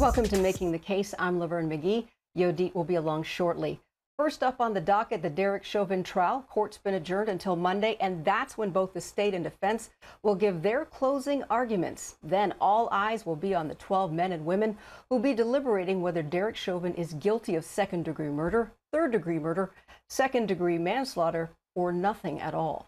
Welcome to Making the Case. I'm Laverne McGee. Yodit will be along shortly. First up on the docket, the Derek Chauvin trial. Court's been adjourned until Monday, and that's when both the state and defense will give their closing arguments. Then all eyes will be on the 12 men and women who'll be deliberating whether Derek Chauvin is guilty of second-degree murder, third-degree murder, second-degree manslaughter, or nothing at all.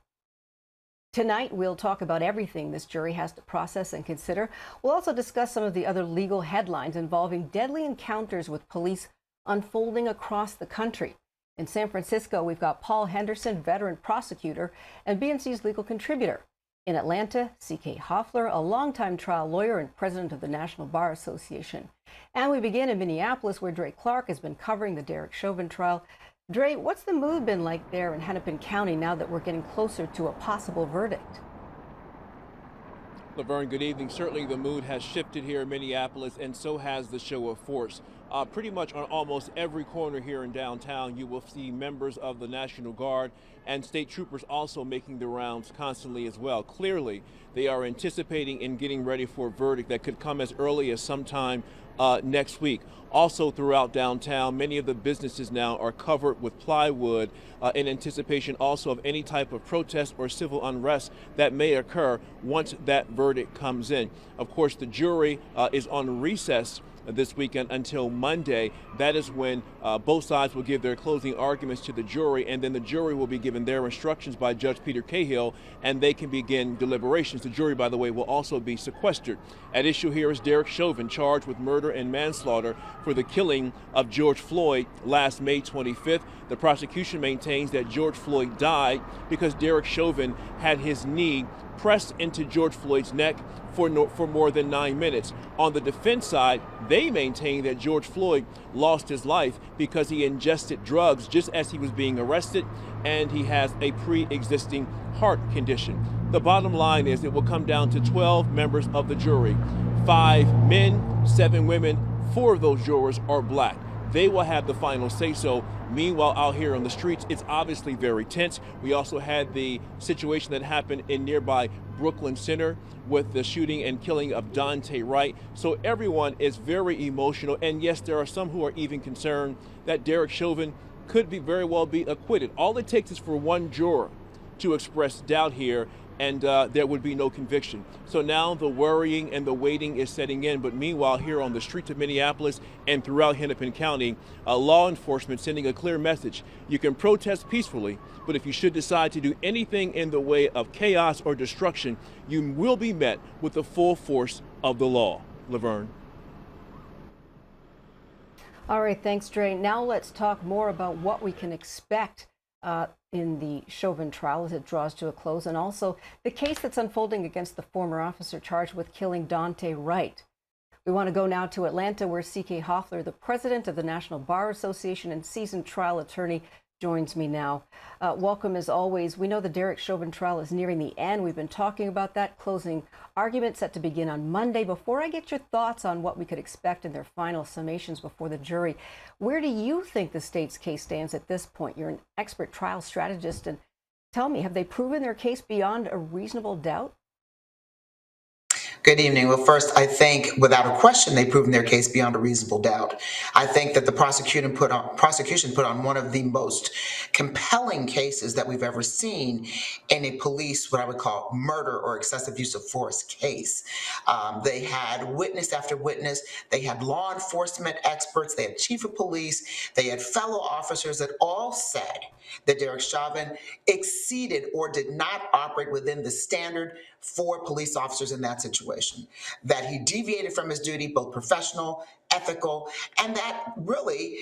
Tonight, we'll talk about everything this jury has to process and consider. We'll also discuss some of the other legal headlines involving deadly encounters with police unfolding across the country. In San Francisco, we've got Paul Henderson, veteran prosecutor and BNC's legal contributor. In Atlanta, C.K. Hoffler, a longtime trial lawyer and president of the National Bar Association. And we begin in Minneapolis, where Dre Clark has been covering the Derek Chauvin trial. Dre, what's the mood been like there in Hennepin County now that we're getting closer to a possible verdict? Laverne, good evening. Certainly the mood has shifted here in Minneapolis, and so has the show of force. Pretty much on almost every corner here in downtown, you will see members of the National Guard and state troopers also making the rounds constantly as well. Clearly, they are anticipating and getting ready for a verdict that could come as early as sometime next week. Also throughout downtown, many of the businesses now are covered with plywood in anticipation also of any type of protest or civil unrest that may occur once that verdict comes in. Of course, the jury is on recess this weekend until Monday. That is when both sides will give their closing arguments to the jury, and then the jury will be given their instructions by Judge Peter Cahill, and they can begin deliberations. The jury, by the way, will also be sequestered. At issue here is Derek Chauvin, charged with murder and manslaughter for the killing of George Floyd last May 25th. The prosecution maintains that George Floyd died because Derek Chauvin had his knee pressed into George Floyd's neck for more than 9 minutes. On the defense side, they maintain that George Floyd lost his life because he ingested drugs just as he was being arrested, and he has a pre-existing heart condition. The bottom line is it will come down to 12 members of the jury, 5 men, 7 women. 4 of those jurors are black. They will have the final say-so. Meanwhile, out here on the streets, it's obviously very tense. We also had the situation that happened in nearby Brooklyn Center with the shooting and killing of Dante Wright. So everyone is very emotional. And yes, there are some who are even concerned that Derek Chauvin could very well be acquitted. All it takes is for one juror to express doubt here, and there would be no conviction. So now the worrying and the waiting is setting in. But meanwhile, here on the streets of Minneapolis and throughout Hennepin County, law enforcement sending a clear message. You can protest peacefully, but if you should decide to do anything in the way of chaos or destruction, you will be met with the full force of the law. Laverne. All right, thanks, Dre. Now let's talk more about what we can expect in the Chauvin trial as it draws to a close, and also the case that's unfolding against the former officer charged with killing Dante Wright. We want to go now to Atlanta, where C.K. Hoffler, the president of the National Bar Association and seasoned trial attorney, joins me now. Welcome as always. We know the Derek Chauvin trial is nearing the end. We've been talking about that. Closing argument set to begin on Monday. Before I get your thoughts on what we could expect in their final summations before the jury, where do you think the state's case stands at this point? You're an expert trial strategist, and tell me, have they proven their case beyond a reasonable doubt? Good evening. Well, first, I think without a question, they've proven their case beyond a reasonable doubt. I think that the prosecution put on one of the most compelling cases that we've ever seen in a police, what I would call murder or excessive use of force case. They had witness after witness. They had law enforcement experts. They had chief of police. They had fellow officers that all said that Derek Chauvin exceeded or did not operate within the standard for police officers in that situation, that he deviated from his duty, both professional, ethical, and that really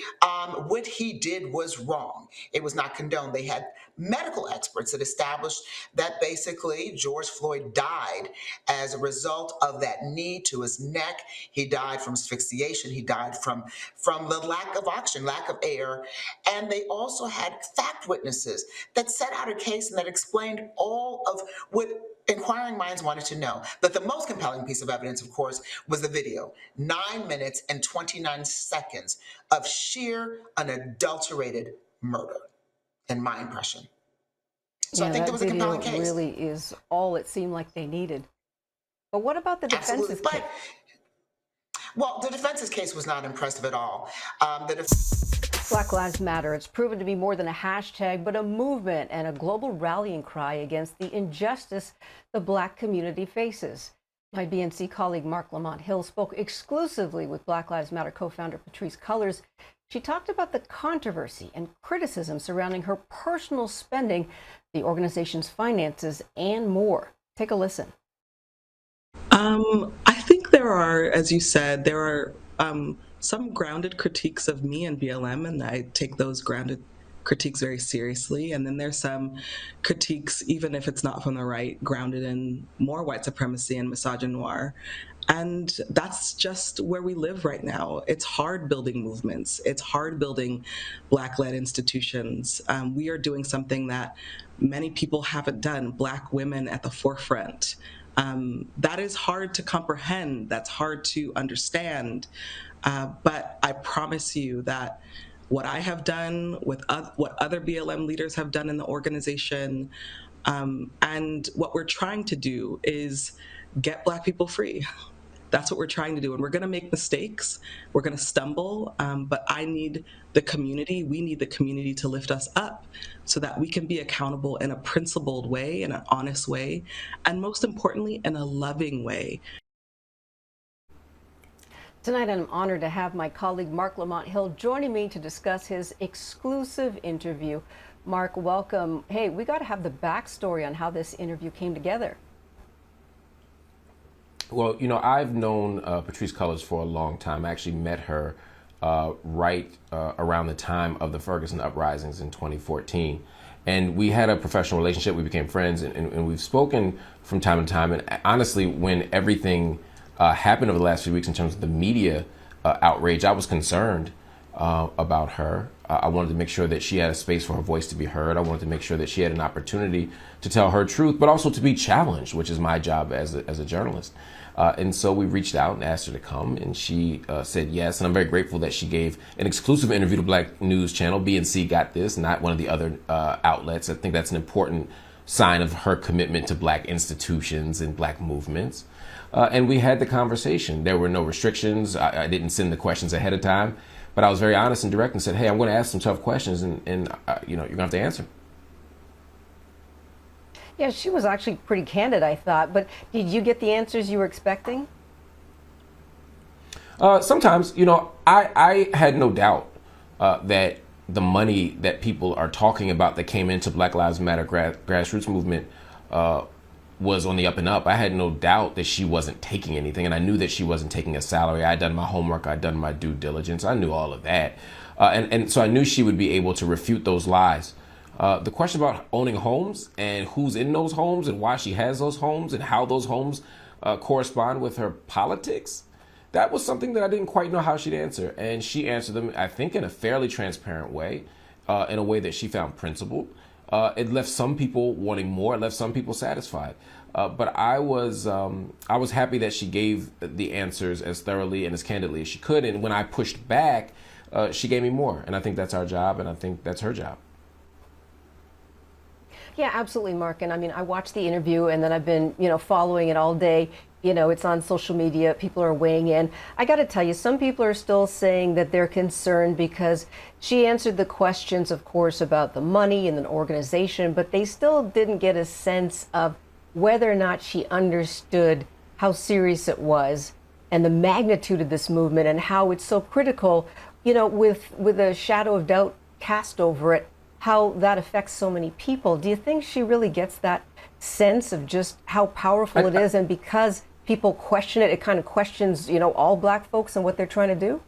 what he did was wrong. It was not condoned. They had medical experts that established that basically George Floyd died as a result of that knee to his neck. He died from asphyxiation. He died from the lack of oxygen, lack of air. And they also had fact witnesses that set out a case and that explained all of what inquiring minds wanted to know. But the most compelling piece of evidence, of course, was the video. 9 minutes and 29 seconds of sheer, unadulterated murder, in my impression. So yeah, I think there was a compelling case. Really is all it seemed like they needed. But what about the defense's case? Well, the defense's case was not impressive at all. Black Lives Matter. It's proven to be more than a hashtag, but a movement and a global rallying cry against the injustice the Black community faces. My BNC colleague Mark Lamont Hill spoke exclusively with Black Lives Matter co-founder Patrisse Cullors. She talked about the controversy and criticism surrounding her personal spending, the organization's finances, and more. Take a listen. I think there are, as you said, there are some grounded critiques of me and BLM, and I take those grounded critiques very seriously. And then there's some critiques, even if it's not from the right, grounded in more white supremacy and misogynoir. And that's just where we live right now. It's hard building movements. It's hard building Black-led institutions. We are doing something that many people haven't done, Black women at the forefront. That is hard to comprehend. That's hard to understand. But I promise you that what I have done, with what other BLM leaders have done in the organization, and what we're trying to do is get Black people free. That's what we're trying to do. And we're going to make mistakes. We're going to stumble. But I need the community. We need the community to lift us up so that we can be accountable in a principled way, in an honest way, and most importantly, in a loving way. Tonight, I'm honored to have my colleague Mark Lamont Hill joining me to discuss his exclusive interview. Mark, welcome. Hey, we got to have the backstory on how this interview came together. Well, you know, I've known Patrisse Cullors for a long time. I actually met her right around the time of the Ferguson uprisings in 2014. And we had a professional relationship. We became friends, and we've spoken from time to time. And honestly, when everything happened over the last few weeks in terms of the media outrage, I was concerned about her. I wanted to make sure that she had a space for her voice to be heard. I wanted to make sure that she had an opportunity to tell her truth, but also to be challenged, which is my job as a journalist. And so we reached out and asked her to come, and she said yes. And I'm very grateful that she gave an exclusive interview to Black News Channel. BNC got this, not one of the other outlets. I think that's an important sign of her commitment to Black institutions and Black movements. And we had the conversation. There were no restrictions. I didn't send the questions ahead of time, but I was very honest and direct and said, hey, I'm going to ask some tough questions, and you know, you're going to have to answer. Yeah, she was actually pretty candid, I thought. But did you get the answers you were expecting? Sometimes, you know, I had no doubt that the money that people are talking about that came into Black Lives Matter grassroots movement was on the up and up. I had no doubt that she wasn't taking anything, and I knew that she wasn't taking a salary. I had done my homework. I'd done my due diligence. I knew all of that. And so I knew she would be able to refute those lies. The question about owning homes and who's in those homes and why she has those homes and how those homes correspond with her politics, that was something that I didn't quite know how she'd answer. And she answered them, I think, in a fairly transparent way, in a way that she found principled. It left some people wanting more. It left some people satisfied. But I was happy that she gave the answers as thoroughly and as candidly as she could. And when I pushed back, she gave me more. And I think that's our job, and I think that's her job. Yeah, absolutely, Mark. And I mean, I watched the interview, and then I've been, you know, following it all day. You know, it's on social media. People are weighing in. I got to tell you, some people are still saying that they're concerned because she answered the questions, of course, about the money and the organization, but they still didn't get a sense of whether or not she understood how serious it was and the magnitude of this movement and how it's so critical, you know, with a shadow of doubt cast over it, how that affects so many people. Do you think she really gets that sense of just how powerful it is? And because people question it, it kind of questions, you know, all Black folks and what they're trying to do?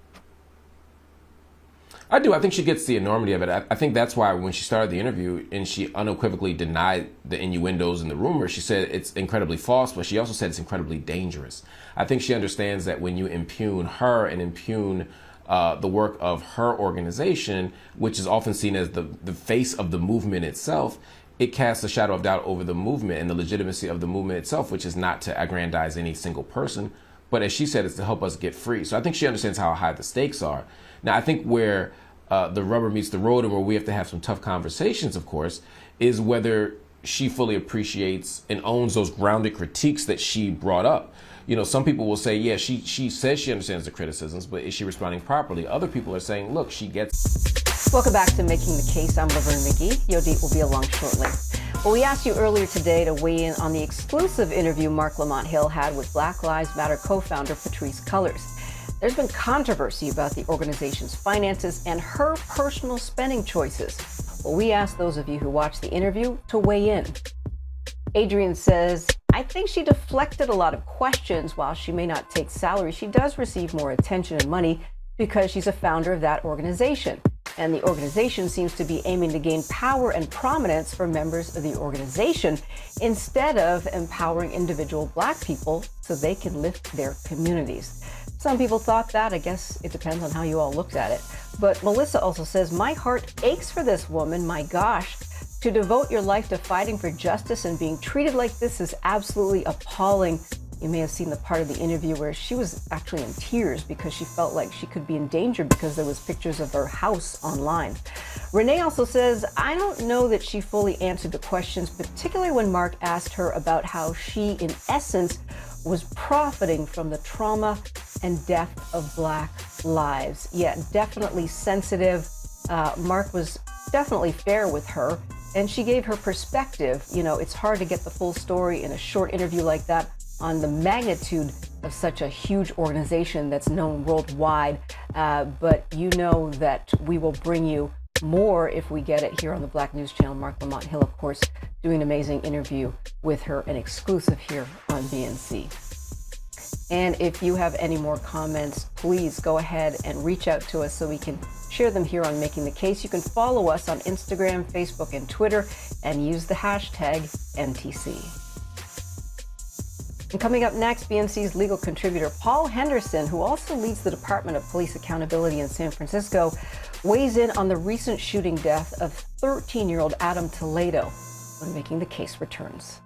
I do. I think she gets the enormity of it. I think that's why when she started the interview and she unequivocally denied the innuendos and the rumors, she said it's incredibly false, but she also said it's incredibly dangerous. I think she understands that when you impugn her and impugn the work of her organization, which is often seen as the face of the movement itself, it casts a shadow of doubt over the movement and the legitimacy of the movement itself, which is not to aggrandize any single person, but as she said, it's to help us get free. So I think she understands how high the stakes are. Now, I think where the rubber meets the road and where we have to have some tough conversations, of course, is whether she fully appreciates and owns those grounded critiques that she brought up. you know, some people will say, yeah, she says she understands the criticisms, but is she responding properly? Other people are saying, look, she gets. Welcome back to Making the Case. I'm Laverne McGee. Yodit will be along shortly. Well, we asked you earlier today to weigh in on the exclusive interview Marc Lamont Hill had with Black Lives Matter co-founder Patrisse Cullors. There's been controversy about the organization's finances and her personal spending choices. Well, we asked those of you who watched the interview to weigh in. Adrian says, I think she deflected a lot of questions. While she may not take salary, she does receive more attention and money because she's a founder of that organization. And the organization seems to be aiming to gain power and prominence for members of the organization instead of empowering individual Black people so they can lift their communities. Some people thought that. I guess it depends on how you all looked at it. But Melissa also says, my heart aches for this woman. My gosh, to devote your life to fighting for justice and being treated like this is absolutely appalling. You may have seen the part of the interview where she was actually in tears because she felt like she could be in danger because there was pictures of her house online. Renee also says, I don't know that she fully answered the questions, particularly when Marc asked her about how she, in essence, was profiting from the trauma and death of Black lives. Yeah, definitely sensitive. Marc was definitely fair with her, and she gave her perspective. You know, it's hard to get the full story in a short interview like that on the magnitude of such a huge organization that's known worldwide. But you know that we will bring you more if we get it here on the Black News Channel. Marc Lamont Hill, of course, doing an amazing interview with her, an exclusive here on BNC. And if you have any more comments, please go ahead and reach out to us so we can share them here on Making the Case. You can follow us on Instagram, Facebook, and Twitter, and use the hashtag MTC. And coming up next, BNC's legal contributor Paul Henderson, who also leads the Department of Police Accountability in San Francisco, weighs in on the recent shooting death of 13-year-old Adam Toledo when Making the Case returns.